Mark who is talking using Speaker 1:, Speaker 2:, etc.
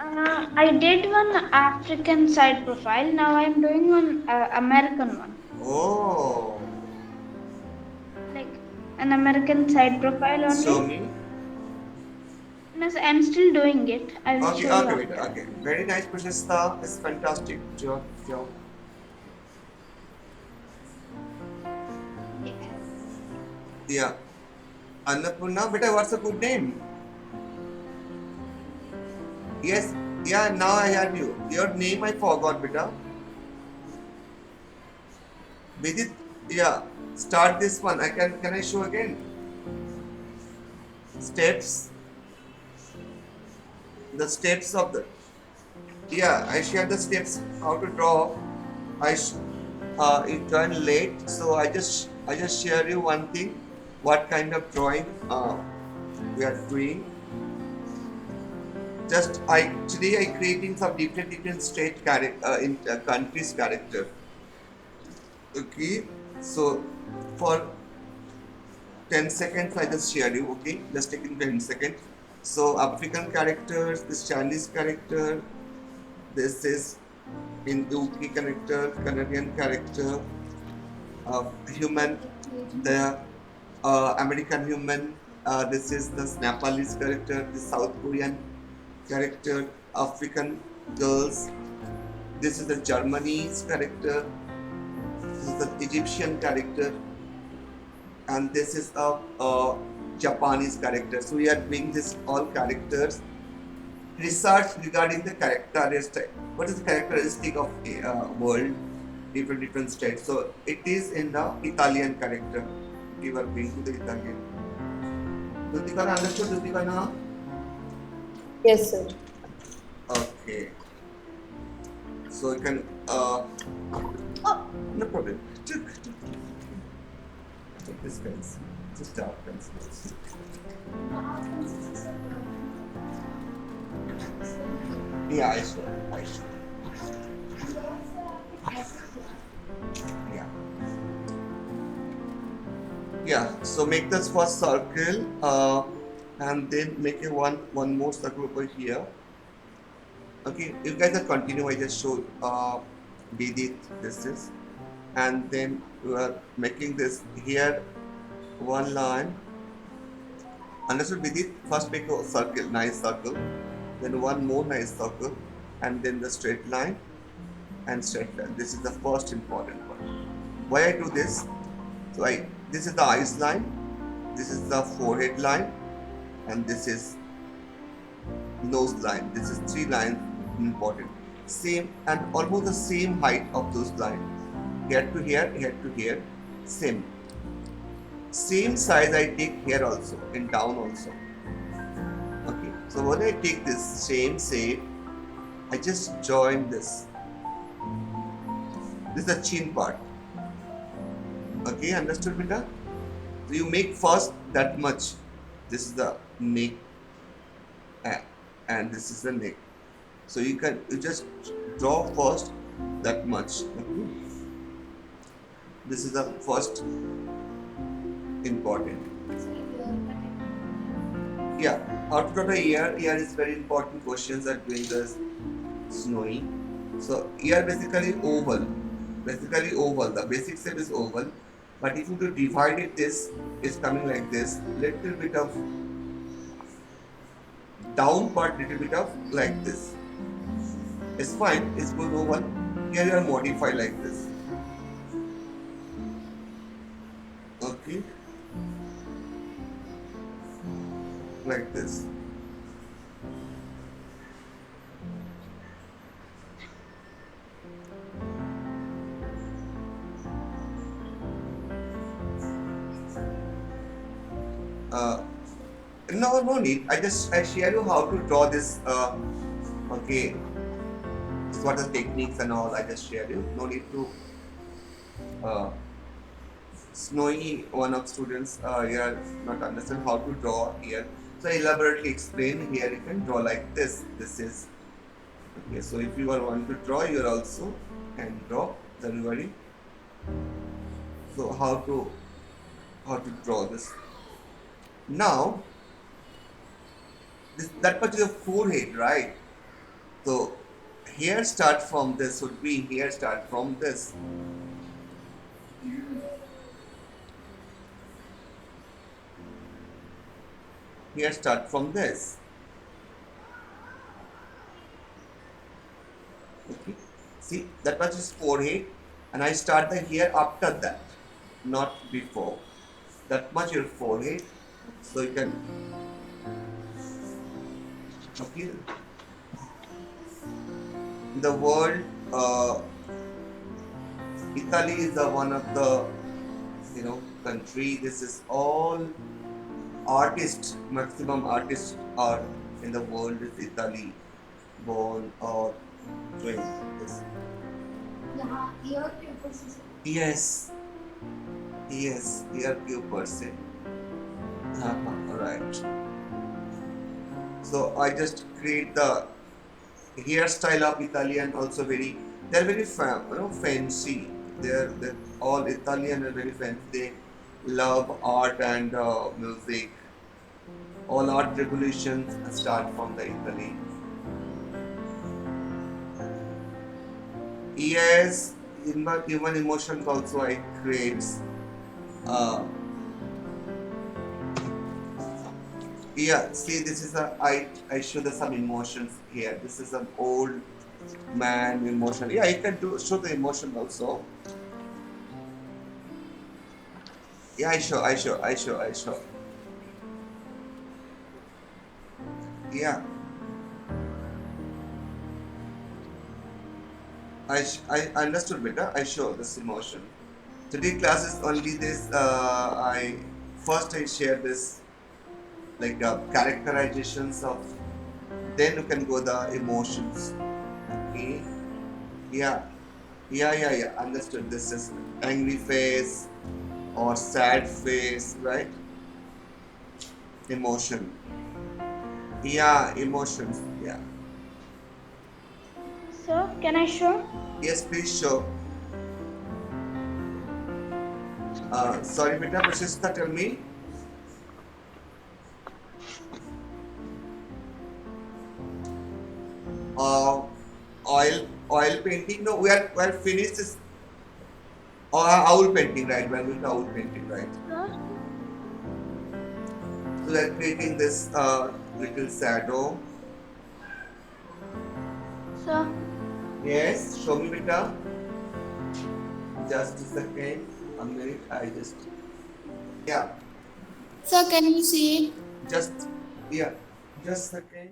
Speaker 1: I did one African side profile. Now I'm doing one American one.
Speaker 2: Oh,
Speaker 1: Like an American side profile
Speaker 2: show
Speaker 1: only.
Speaker 2: me.
Speaker 1: Miss, I'm still doing it. I will
Speaker 2: Okay,
Speaker 1: show you
Speaker 2: okay, wait,
Speaker 1: after.
Speaker 2: okay. Very nice, Prashasta. It's fantastic job, job.
Speaker 1: Yes.
Speaker 2: Yeah. Annapurna, beta, what's a good name? Yes, yeah, now I heard you. Your name I forgot, beta. Vidit, yeah. Start this one. Can I show again? Steps. The steps of the yeah. I share the steps how to draw. I it joined late, so I just share you one thing. What kind of drawing we are doing. Just I today I creating some different state character in countries character. Okay, so for 10 seconds I just share you. Okay, just taking 10 seconds. So African characters, this Chinese character, this is in UK character, Canadian character, human, the American human. This is the Nepalese character, the South Korean character, African girls. This is the Germany's character. This is the Egyptian character, and this is a Japanese character. So we are doing this all characters. Research regarding the characteristic. What is the characteristic of a world, different states? So it is in the Italian character. We were going to the Italian. Dutika understood Dutika now?
Speaker 3: Yes, sir.
Speaker 2: Okay. So you can no problem. Take this pencil. Just dark pencil. Yeah, I should. I should. Yeah. Yeah. So make this first circle, and then make a one more circle over here. Okay, you guys are continue. I just show Vidit this is, and then we are making this here one line. Understood, Vidit? First make a circle, nice circle, then one more nice circle, and then the straight line and straight line. This is the first important one. Why I do this? So I this is the eyes line, this is the forehead line, and this is nose line. This is three lines important. Same and almost the same height of those lines. Here to here, here to here, same. Same size I take here also and down also. Okay. So when I take this same shape, I just join this. This is the chin part. Okay, understood, beta? So you make first that much. This is the neck, and this is the neck. So you just draw first that much. Okay? This is the first important. Yeah, how to draw the ear? Ear is very important. Questions are doing this snowy. So ear basically oval. Basically oval. The basic shape is oval. But if you to divide it, this is coming like this. Little bit of down part, little bit of like this. It's fine. It's good oval. Here you are modify like this. Okay, like this. Uh, no need. I share you how to draw this. Okay, what are the techniques and all. I just share you. No need to. Uh, Snowy, one of students here not understand how to draw here. So I elaborately explain here. You can draw like this. This is okay. So if you are want to draw, you also can draw. Don't worry. So how to draw this? Now, that much is a forehead, right? So here start from this would be here start from this. Here start from this. Okay. See that much is forehead, and I start the here after that, not before. That much your forehead. So you can okay. In the world, Italy is the one of the country. This is all artists, maximum artists are in the world is Italy born or doing this. Yes, yes, here few percent. Right. So I just create the hairstyle of Italian also very. They're very fancy. They're all Italian and very fancy. They love art and music. All art revolutions start from the Italy. Yes, in my human emotions also I create. Uh, yeah, see, this is I show the some emotions here. This is an old man emotion. Yeah, I can do show the emotion also. Yeah, I show. Yeah, I understood better. I show this emotion. Today class is only this. I share this like characterizations of. Then you can go the emotions. Okay. Yeah. Yeah. Understood. This is angry face or sad face, right? Emotion. Yeah, emotions. Yeah.
Speaker 1: Sir, can I show?
Speaker 2: Yes, please show. Sorry, beta, Prashista, tell me. Uh, oil painting. No, we are finished this. Owl painting, right? We are doing the owl painting, right?
Speaker 1: Sir,
Speaker 2: So we are creating this little shadow.
Speaker 1: sir.
Speaker 2: Yes, show me, beta. Just a second. A minute. I just yeah.
Speaker 3: Sir, can you see it?
Speaker 2: Just yeah. Just a second.